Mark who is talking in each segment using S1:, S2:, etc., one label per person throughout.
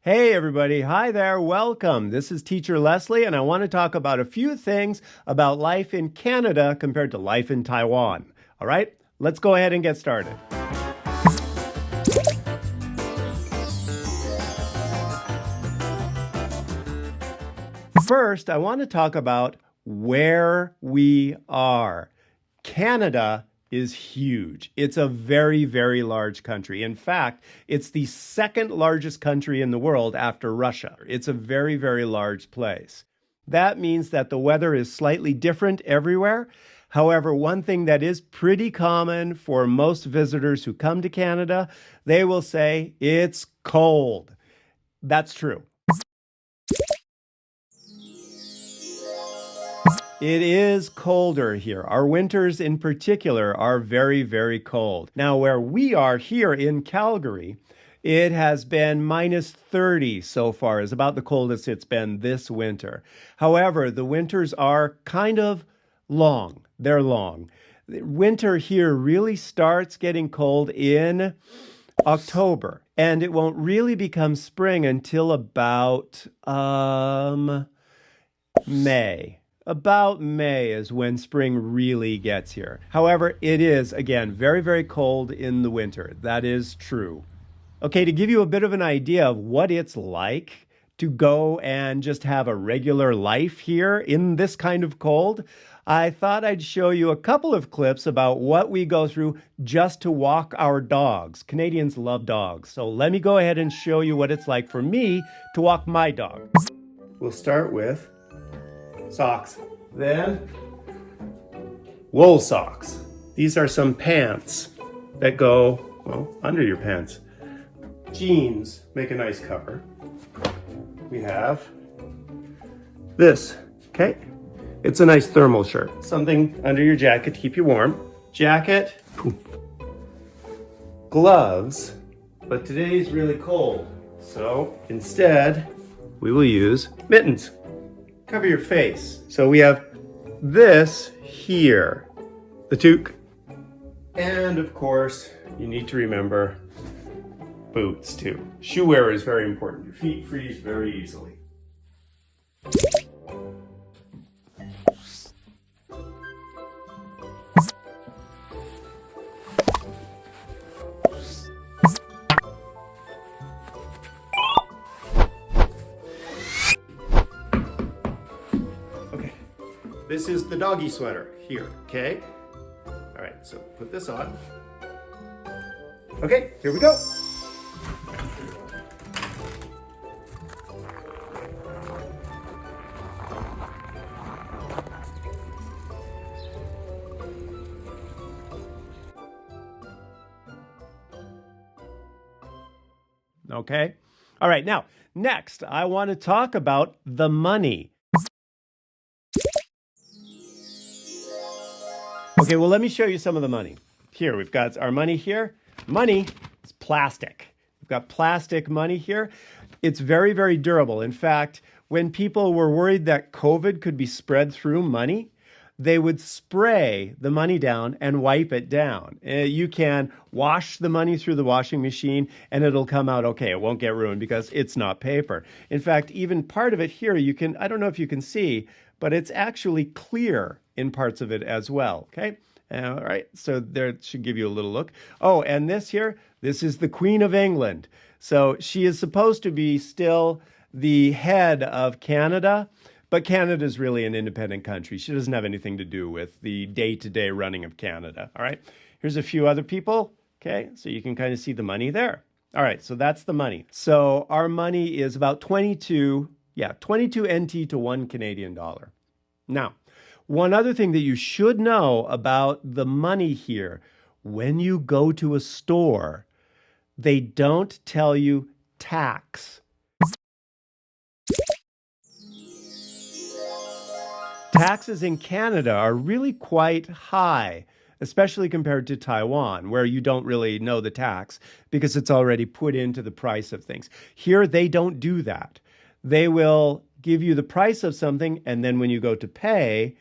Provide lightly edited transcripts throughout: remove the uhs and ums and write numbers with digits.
S1: Hey, everybody. Hi there. Welcome. This is Teacher Leslie, and I want to talk about a few things about life in Canada compared to life in Taiwan. All right, let's go ahead and get started. First, I want to talk about where we are. Canada is huge. It's a very, very large country. In fact, it's the second largest country in the world after Russia. It's a very, very large place. That means that the weather is slightly different everywhere. However, one thing that is pretty common for most visitors who come to Canada, they will say it's cold. That's true. It is colder here. Our winters in particular are very, very cold. Now, where we are here in Calgary, it has been minus 30 so far, is about the coldest it's been this winter. However, the winters are kind of long. They're long. Winter here really starts getting cold in October, and it won't really become spring until about May. About May is when spring really gets here. However, it is, again, very, very cold in the winter. That is true. Okay, to give you a bit of an idea of what it's like to go and just have a regular life here in this kind of cold, I thought I'd show you a couple of clips about what we go through just to walk our dogs. Canadians love dogs, so let me go ahead and show you what it's like for me to walk my dog. We'll start with socks. Then wool socks. These are some pants that go, well, under your pants. Jeans make a nice cover. We have this, okay? It's a nice thermal shirt. Something under your jacket to keep you warm. Jacket, gloves, but today's really cold. So instead, we will use mittens. Cover your face. So we have this here, the toque. And of course, you need to remember boots too. Shoe wear is very important. Your feet freeze very easily. This is the doggy sweater here, okay? All right, so put this on. Okay, here we go. Okay, all right, now, next, I want to talk about the money. Okay, well, let me show you some of the money. Here, we've got our money here. Money is plastic. We've got plastic money here. It's very, very durable. In fact, when people were worried that COVID could be spread through money, they would spray the money down and wipe it down. You can wash the money through the washing machine and it'll come out okay. It won't get ruined because it's not paper. In fact, even part of it here, you can, I don't know if you can see, but it's actually clear in parts of it as well, okay? All right, so there should give you a little look. Oh, and this here, this is the Queen of England. So she is supposed to be still the head of Canada, but Canada is really an independent country. She doesn't have anything to do with the day-to-day running of Canada, all right? Here's a few other people, okay? So you can kind of see the money there. All right, so that's the money. So our money is about 22 NT to 1 Canadian dollar. Now, one other thing that you should know about the money here, when you go to a store, they don't tell you tax. Taxes in Canada are really quite high, especially compared to Taiwan, where you don't really know the tax because it's already put into the price of things. Here, they don't do that. They will give you the price of something, and then when you go to pay,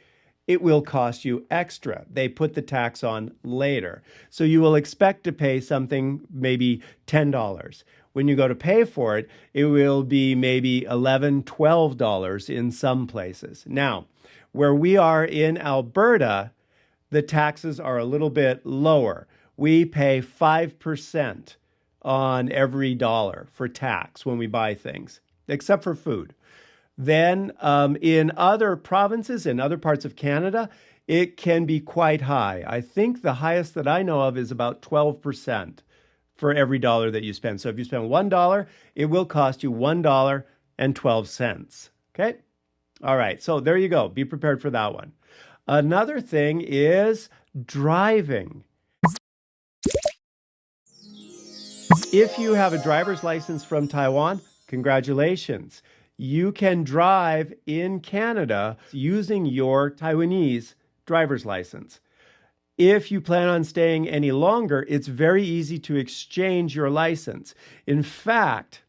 S1: it will cost you extra. They put the tax on later. So you will expect to pay something, maybe $10, when you go to pay for it, it will be maybe $11, $12 in some places. Now, where we are in Alberta, the taxes are a little bit lower. We pay 5% on every dollar for tax when we buy things, except for food. Then in other provinces, in other parts of Canada, it can be quite high. I think the highest that I know of is about 12% for every dollar that you spend. So if you spend $1, it will cost you $1.12. Okay? All right, so there you go. Be prepared for that one. Another thing is driving. If you have a driver's license from Taiwan, congratulations. You can drive in Canada using your Taiwanese driver's license. If you plan on staying any longer, it's very easy to exchange your license. In fact,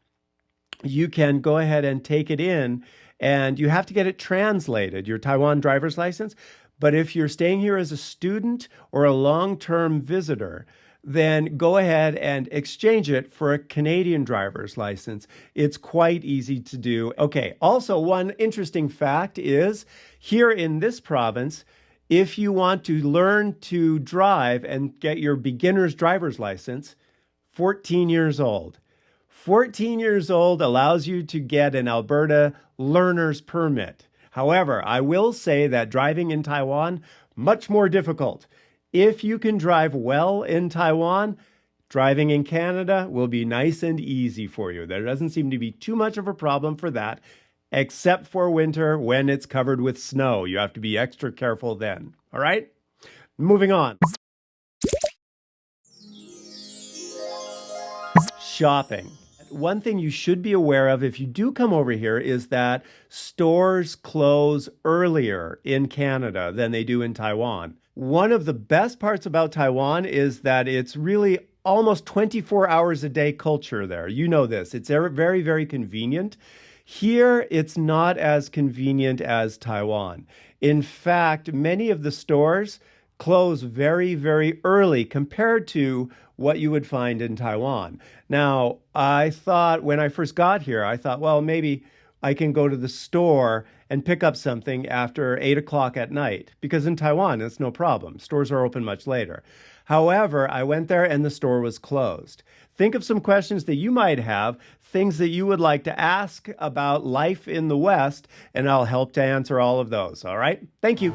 S1: you can go ahead and take it in, and you have to get it translated, your Taiwan driver's license. But if you're staying here as a student or a long-term visitor, then go ahead and exchange it for a Canadian driver's license. It's quite easy to do. Okay, also one interesting fact is here in this province, if you want to learn to drive and get your beginner's driver's license, 14 years old. 14 years old allows you to get an Alberta learner's permit. However, I will say that driving in Taiwan, much more difficult. If you can drive well in Taiwan, driving in Canada will be nice and easy for you. There doesn't seem to be too much of a problem for that, except for winter when it's covered with snow. You have to be extra careful then. All right? Moving on. Shopping. One thing you should be aware of if you do come over here is that stores close earlier in Canada than they do in Taiwan. One of the best parts about Taiwan is that it's really almost 24 hours a day culture there. You know this. It's very, very convenient. Here, it's not as convenient as Taiwan. In fact, many of the stores close very, very early compared to what you would find in Taiwan. Now, I thought when I first got here, I thought, well, maybe I can go to the store and pick up something after 8 o'clock at night, because in Taiwan, it's no problem. Stores are open much later. However, I went there and the store was closed. Think of some questions that you might have, things that you would like to ask about life in the West, and I'll help to answer all of those. All right? Thank you.